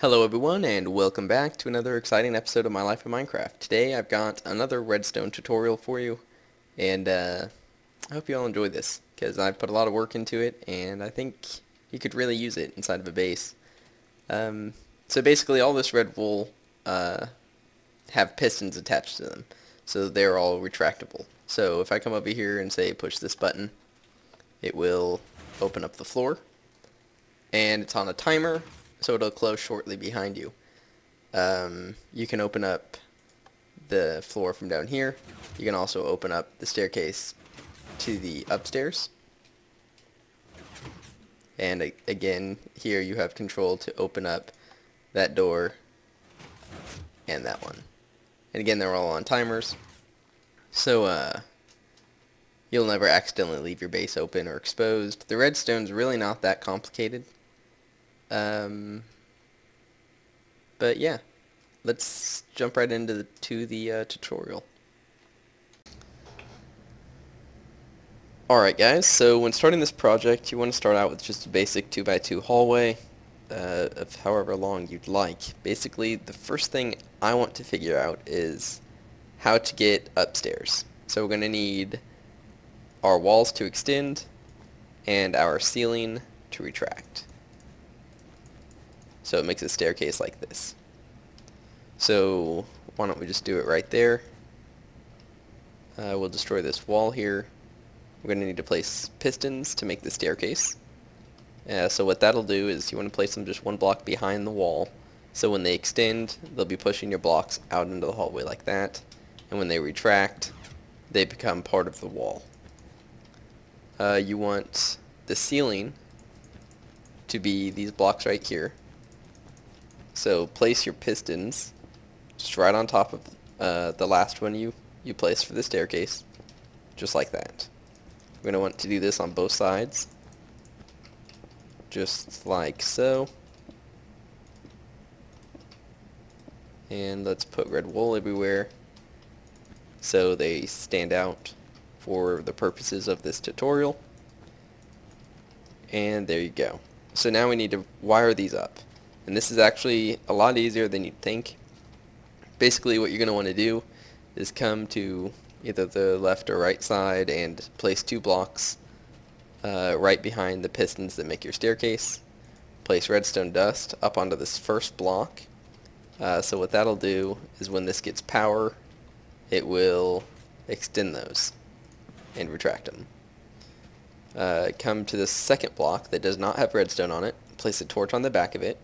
Hello everyone, and welcome back to another exciting episode of My Life in Minecraft. Today I've got another redstone tutorial for you, and I hope you all enjoy this, because I've put a lot of work into it, and I think you could really use it inside of a base. So basically all this red wool have pistons attached to them, so they're all retractable. So if I come over here and say push this button, it will open up the floor, and it's on a timer, so it'll close shortly behind you. You can open up the floor from down here. You can also open up the staircase to the upstairs. And again, here you have control to open up that door and that one. And again, they're all on timers, so you'll never accidentally leave your base open or exposed. The redstone's really not that complicated. But yeah, let's jump right into the tutorial. Alright guys, so when starting this project, you want to start out with just a basic 2x2 hallway of however long you'd like. Basically, the first thing I want to figure out is how to get upstairs. So we're going to need our walls to extend and our ceiling to retract. So it makes a staircase like this. So why don't we just do it right there. We'll destroy this wall here. We're going to need to place pistons to make the staircase. So what that'll do is you want to place them just one block behind the wall. So when they extend, they'll be pushing your blocks out into the hallway like that. And when they retract, they become part of the wall. You want the ceiling to be these blocks right here. So place your pistons just right on top of the last one you placed for the staircase, just like that. We're going to want to do this on both sides, just like so. And let's put red wool everywhere so they stand out for the purposes of this tutorial. And there you go. So now we need to wire these up. And this is actually a lot easier than you'd think. Basically what you're going to want to do is come to either the left or right side and place two blocks right behind the pistons that make your staircase. Place redstone dust up onto this first block. So what that'll do is when this gets power, it will extend those and retract them. Come to the second block that does not have redstone on it. Place a torch on the back of it.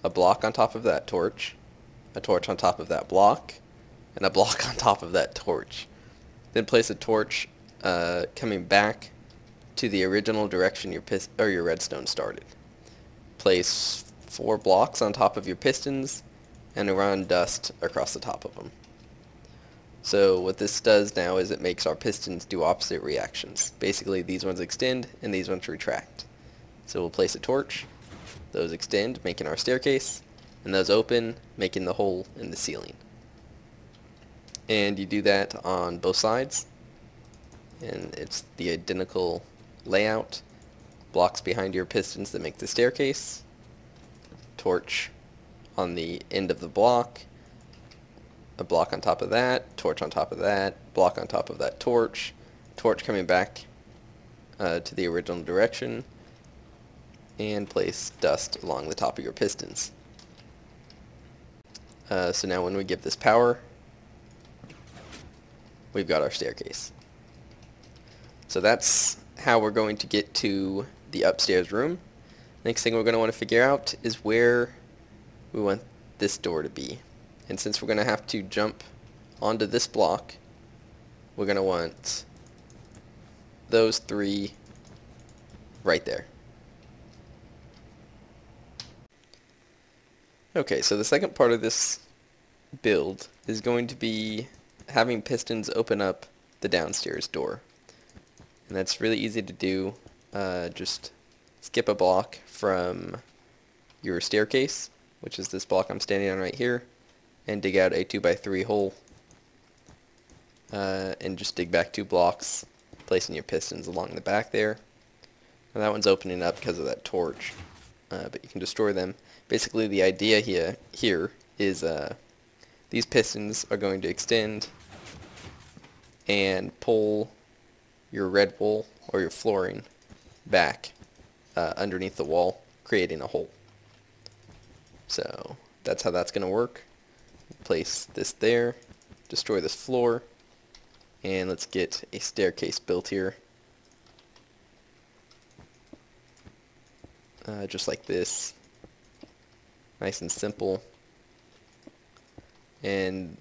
A block on top of that torch, a torch on top of that block, and a block on top of that torch. Then place a torch coming back to the original direction your redstone started. Place 4 blocks on top of your pistons and run dust across the top of them. So what this does now is it makes our pistons do opposite reactions. Basically these ones extend and these ones retract. So we'll place a torch. Those extend, making our staircase, and those open, making the hole in the ceiling. And you do that on both sides, and it's the identical layout. Blocks behind your pistons that make the staircase, torch on the end of the block, a block on top of that, torch on top of that, block on top of that torch, torch coming back to the original direction, and place dust along the top of your pistons. So now when we give this power, we've got our staircase. So that's how we're going to get to the upstairs room. Next thing we're going to want to figure out is where we want this door to be. And since we're going to have to jump onto this block, we're going to want those 3 right there. Okay, so the second part of this build is going to be having pistons open up the downstairs door. And that's really easy to do. Just skip a block from your staircase, which is this block I'm standing on right here, and dig out a 2x3 hole. And just dig back 2 blocks, placing your pistons along the back there. And that one's opening up because of that torch. but you can destroy them. Basically, the idea here is these pistons are going to extend and pull your red wool or your flooring back underneath the wall, creating a hole. So that's how that's going to work. Place this there, destroy this floor, and let's get a staircase built here. Just like this. Nice and simple. And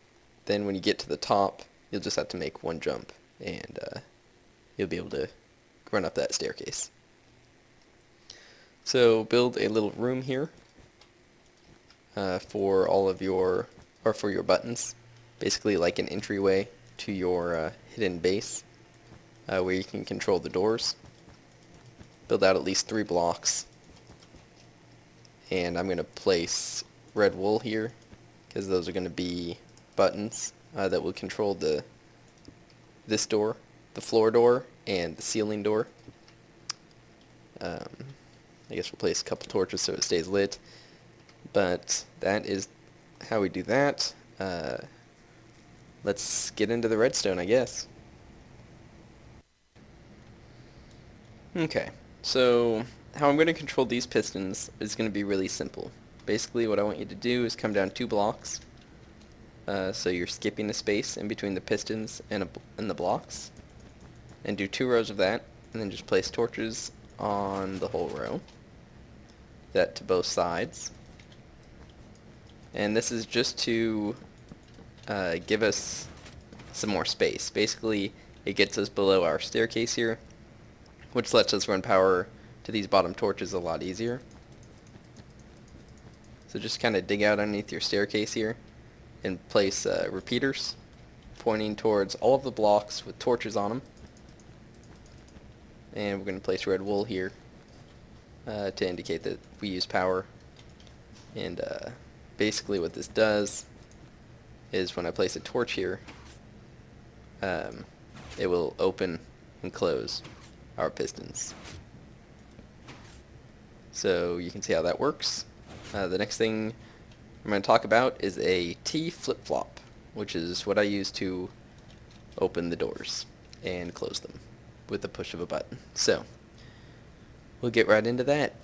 then when you get to the top, you'll just have to make one jump, and you'll be able to run up that staircase. So build a little room here for all of your, or for your buttons, basically like an entryway to your hidden base, where you can control the doors. Build out at least 3 blocks, and I'm going to place red wool here because those are going to be buttons that will control this door, the floor door, and the ceiling door. I guess we'll place a couple torches so it stays lit, but that is how we do that. Let's get into the redstone, I guess. Okay, so how I'm going to control these pistons is going to be really simple. Basically what I want you to do is come down 2 blocks, so you're skipping a space in between the pistons and the blocks, and do 2 rows of that, and then just place torches on the whole row, that to both sides. And this is just to give us some more space. Basically it gets us below our staircase here, which lets us run power to these bottom torches a lot easier. So just kind of dig out underneath your staircase here and place repeaters pointing towards all of the blocks with torches on them. And we're going to place red wool here to indicate that we use power. And basically what this does is when I place a torch here, it will open and close our pistons. So you can see how that works. The next thing I'm going to talk about is a T flip-flop, which is what I use to open the doors and close them with the push of a button. So we'll get right into that.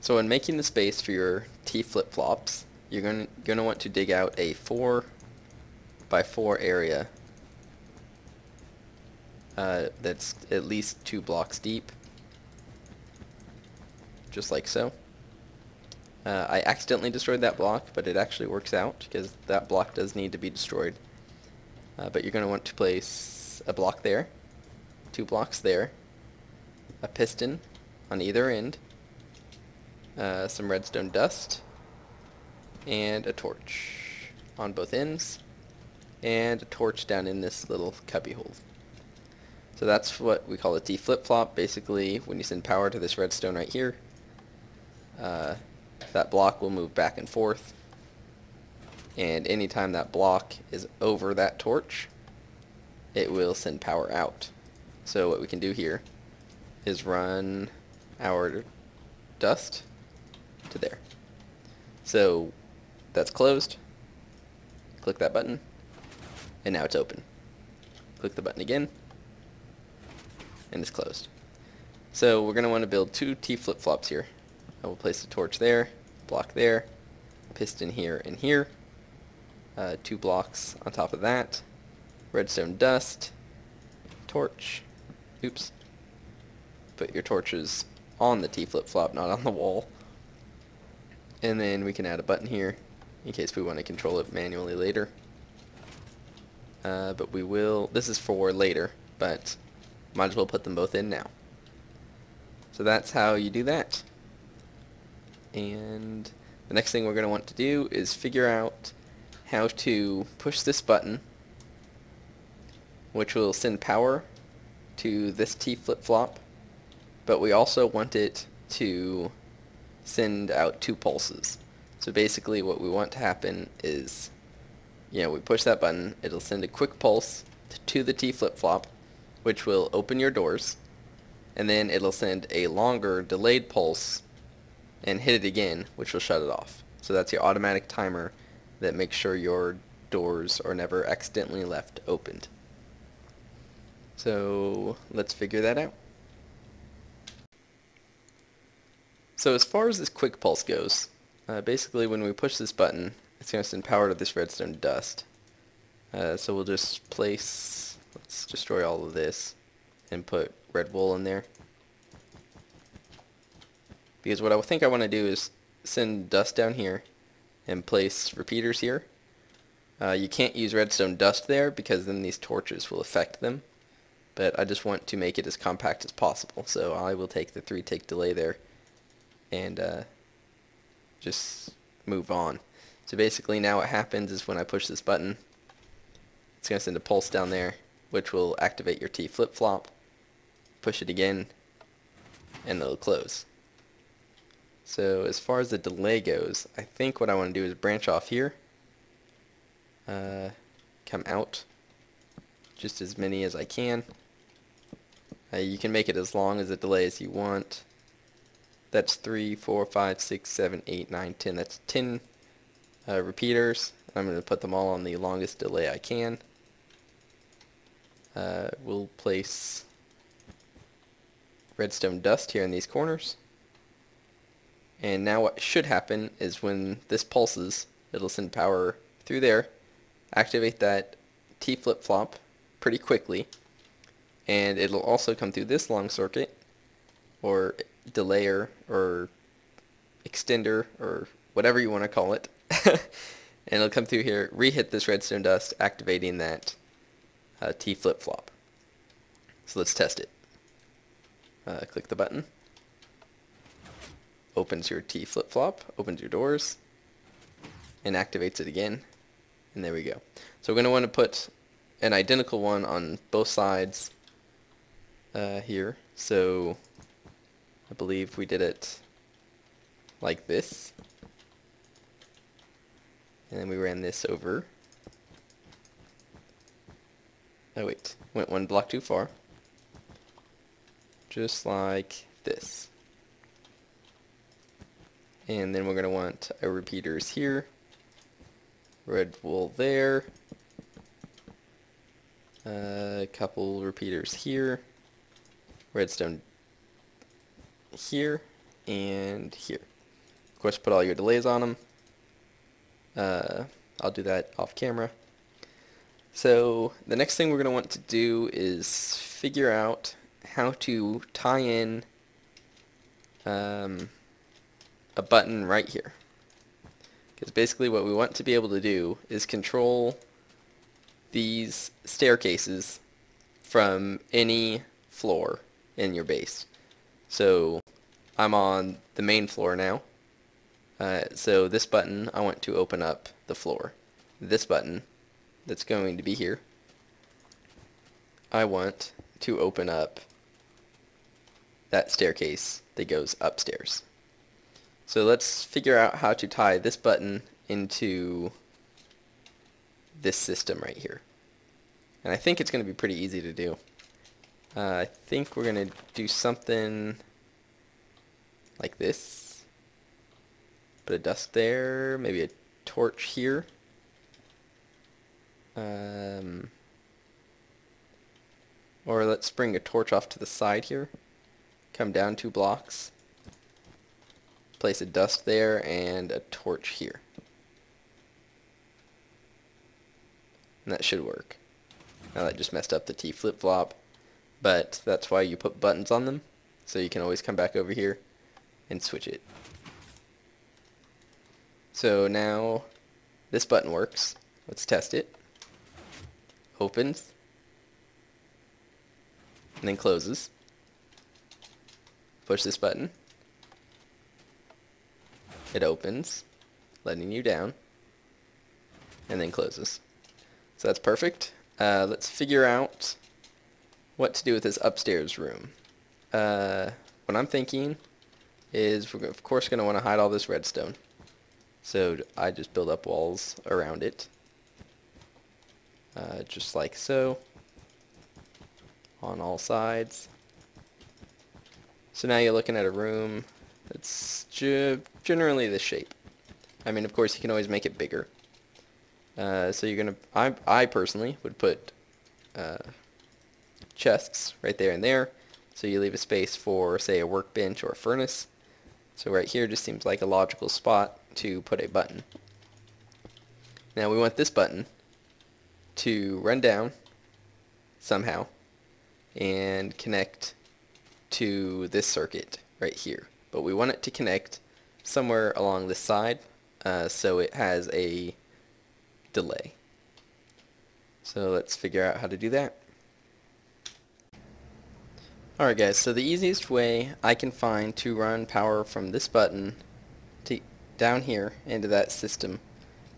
So in making the space for your T flip-flops, you're going to want to dig out a 4x4 area that's at least 2 blocks deep, just like so. I accidentally destroyed that block, but it actually works out because that block does need to be destroyed. But you're going to want to place a block there, 2 blocks there, a piston on either end, some redstone dust, and a torch on both ends, and a torch down in this little cubby hole. So that's what we call a T flip-flop. Basically, when you send power to this redstone right here, that block will move back and forth, and anytime that block is over that torch, it will send power out. So what we can do here is run our dust to there. So that's closed. Click that button, and now it's open. Click the button again, and it's closed. So we're going to want to build 2 T flip-flops here. I will place a torch there, block there, piston here and here, 2 blocks on top of that, redstone dust, torch, oops, put your torches on the T flip-flop, not on the wall, and then we can add a button here in case we want to control it manually later. But we will, this is for later, but might as well put them both in now. So that's how you do that. And the next thing we're going to want to do is figure out how to push this button, which will send power to this T flip-flop, but we also want it to send out 2 pulses. So basically what we want to happen is, we push that button, it'll send a quick pulse to the T flip-flop, which will open your doors, and then it'll send a longer delayed pulse and hit it again, which will shut it off. So that's your automatic timer that makes sure your doors are never accidentally left opened. So let's figure that out. So as far as this quick pulse goes, basically when we push this button, it's going to send power to this redstone dust. So we'll just place, let's destroy all of this and put red wool in there. Because what I think I want to do is send dust down here and place repeaters here. You can't use redstone dust there because then these torches will affect them. But I just want to make it as compact as possible. So I will take the 3-tick delay there and just move on. So basically now what happens is when I push this button, it's going to send a pulse down there, which will activate your T flip-flop. Push it again, and it'll close. So as far as the delay goes, I think what I want to do is branch off here, come out, just as many as I can. You can make it as long as a delay as you want. That's 3, 4, 5, 6, 7, 8, 9, 10. That's 10 repeaters. I'm going to put them all on the longest delay I can. We'll place redstone dust here in these corners. And now what should happen is when this pulses, it'll send power through there, activate that T flip-flop pretty quickly, and it'll also come through this long circuit, or delayer, or extender, or whatever you want to call it, and it'll come through here, re-hit this redstone dust, activating that T flip-flop. So let's test it. Click the button. Opens your T flip-flop, opens your doors, and activates it again. And there we go. So we're going to want to put an identical one on both sides here. So I believe we did it like this. And then we ran this over. Oh wait, went one block too far. Just like this. And then we're going to want our repeaters here, red wool there, a couple repeaters here, redstone here, and here. Of course, put all your delays on them. I'll do that off camera. So the next thing we're going to want to do is figure out how to tie in a button right here. Because basically what we want to be able to do is control these staircases from any floor in your base. So I'm on the main floor now. So this button, I want to open up the floor. This button that's going to be here, I want to open up that staircase that goes upstairs. So let's figure out how to tie this button into this system right here. And I think it's going to be pretty easy to do. I think we're going to do something like this. Put a dust there, maybe a torch here. Or let's bring a torch off to the side here. Come down 2 blocks. Place a dust there and a torch here. And that should work. Now that just messed up the T flip-flop, but that's why you put buttons on them, so you can always come back over here and switch it. So now this button works. Let's test it. Opens, and then closes. Push this button. It opens, letting you down, and then closes. So that's perfect. Let's figure out what to do with this upstairs room. What I'm thinking is we're of course going to want to hide all this redstone. So I just build up walls around it. Just like so. On all sides. So now you're looking at a room that's generally this shape. I mean, of course, you can always make it bigger. So you're gonna, I personally would put chests right there and there, so you leave a space for, say, a workbench or a furnace. So right here just seems like a logical spot to put a button. Now we want this button to run down somehow and connect to this circuit right here. But we want it to connect somewhere along this side, so it has a delay. So let's figure out how to do that. Alright guys, so the easiest way I can find to run power from this button to down here into that system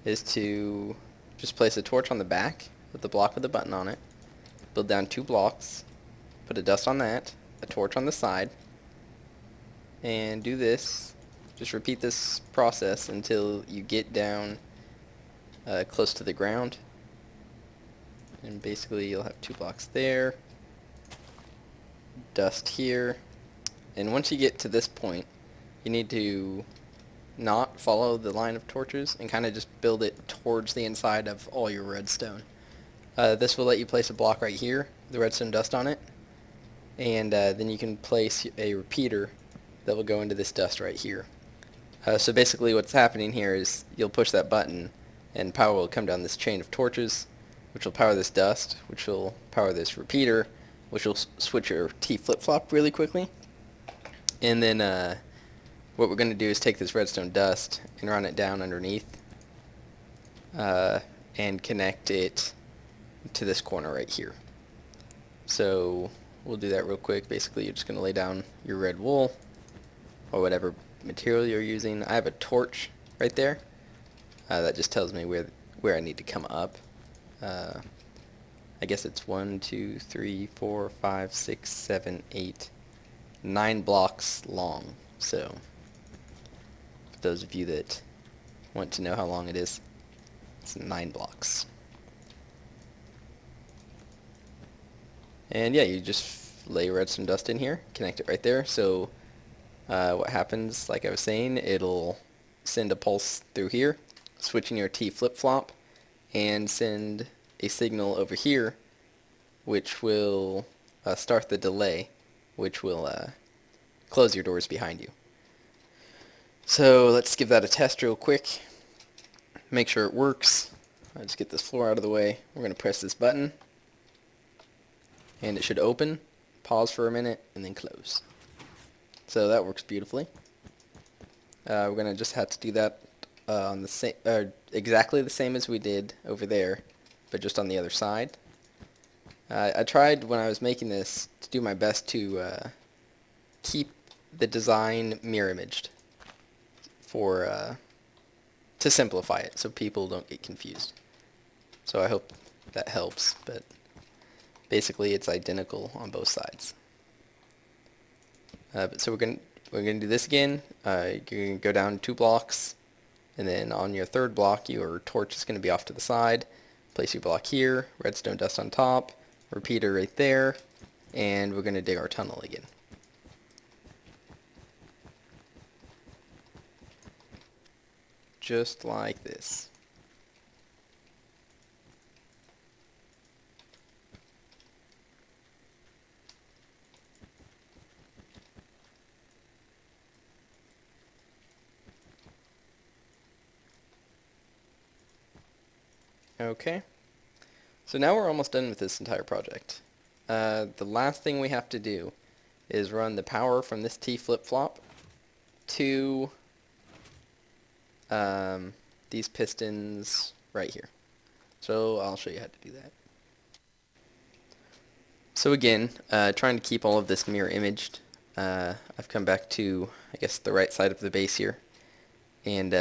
is to just place a torch on the back with the block with the button on it, build down 2 blocks, put a dust on that, a torch on the side, and do this. Just repeat this process until you get down close to the ground, and basically you'll have 2 blocks there, dust here, and once you get to this point you need to not follow the line of torches and kind of just build it towards the inside of all your redstone. This will let you place a block right here, the redstone dust on it, and then you can place a repeater that will go into this dust right here. So basically what's happening here is you'll push that button and power will come down this chain of torches, which will power this dust, which will power this repeater, which will switch your T flip-flop really quickly. And then what we're going to do is take this redstone dust and run it down underneath and connect it to this corner right here. So we'll do that real quick. Basically you're just going to lay down your red wool or whatever material you're using. I have a torch right there. That just tells me where I need to come up. I guess it's 1, 2, 3, 4, 5, 6, 7, 8, 9 blocks long. So for those of you that want to know how long it is, it's 9 blocks. And yeah, you just lay redstone dust in here, connect it right there. So what happens, like I was saying, it'll send a pulse through here, switching your T flip-flop, and send a signal over here, which will start the delay, which will close your doors behind you. So let's give that a test real quick, make sure it works. I'll just get this floor out of the way. We're going to press this button, and it should open, pause for a minute, and then close. So that works beautifully. We're going to just have to do that on the same, exactly the same as we did over there, but just on the other side. I tried when I was making this to do my best to keep the design mirror imaged for to simplify it so people don't get confused. So I hope that helps, but basically it's identical on both sides. So we're gonna do this again. You're gonna go down 2 blocks, and then on your 3rd block your torch is gonna be off to the side. Place your block here, redstone dust on top, repeater right there, and we're gonna dig our tunnel again. Just like this. Okay, so now we're almost done with this entire project. The last thing we have to do is run the power from this T flip-flop to these pistons right here. So I'll show you how to do that. So again, trying to keep all of this mirror imaged, I've come back to, I guess, the right side of the base here, and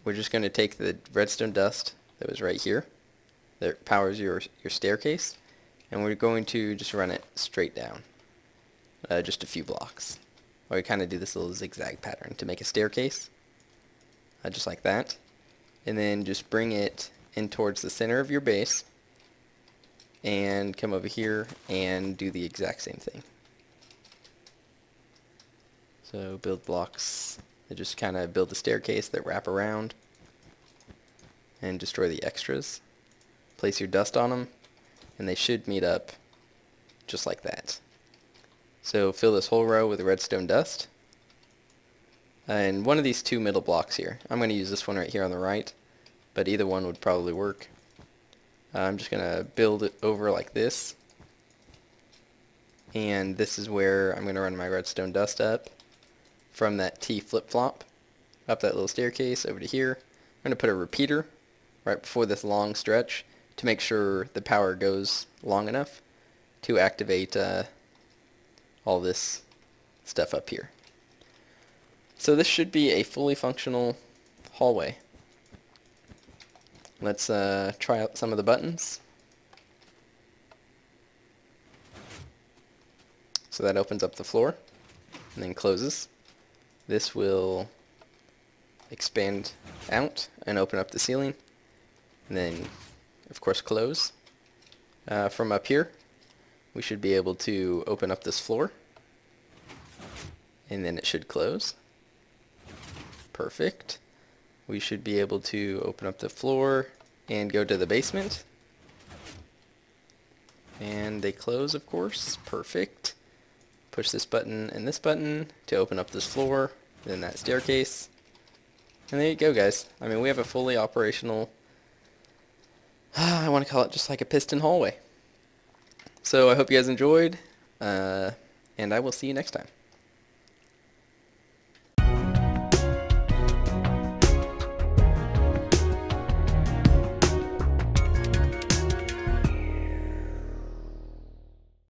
we're just going to take the redstone dust that was right here that powers your staircase, and we're going to just run it straight down, just a few blocks. Or we kind of do this little zigzag pattern to make a staircase, just like that, and then just bring it in towards the center of your base and come over here and do the exact same thing. So build blocks that just kind of build a staircase that wrap around and destroy the extras. Place your dust on them, and they should meet up just like that. So fill this whole row with redstone dust. And one of these two middle blocks here, I'm going to use this one right here on the right, but either one would probably work. I'm just going to build it over like this. And this is where I'm going to run my redstone dust up from that T flip-flop up that little staircase over to here. I'm going to put a repeater right before this long stretch to make sure the power goes long enough to activate all this stuff up here. So this should be a fully functional hallway. Let's try out some of the buttons. So that opens up the floor and then closes. This will expand out and open up the ceiling, and then of course close. From up here we should be able to open up this floor, and then it should close. Perfect. We should be able to open up the floor and go to the basement, and they close, of course. Perfect. Push this button and this button to open up this floor, then that staircase, and there you go, guys. I mean, we have a fully operational, I want to call it just like a piston hallway. So I hope you guys enjoyed, and I will see you next time.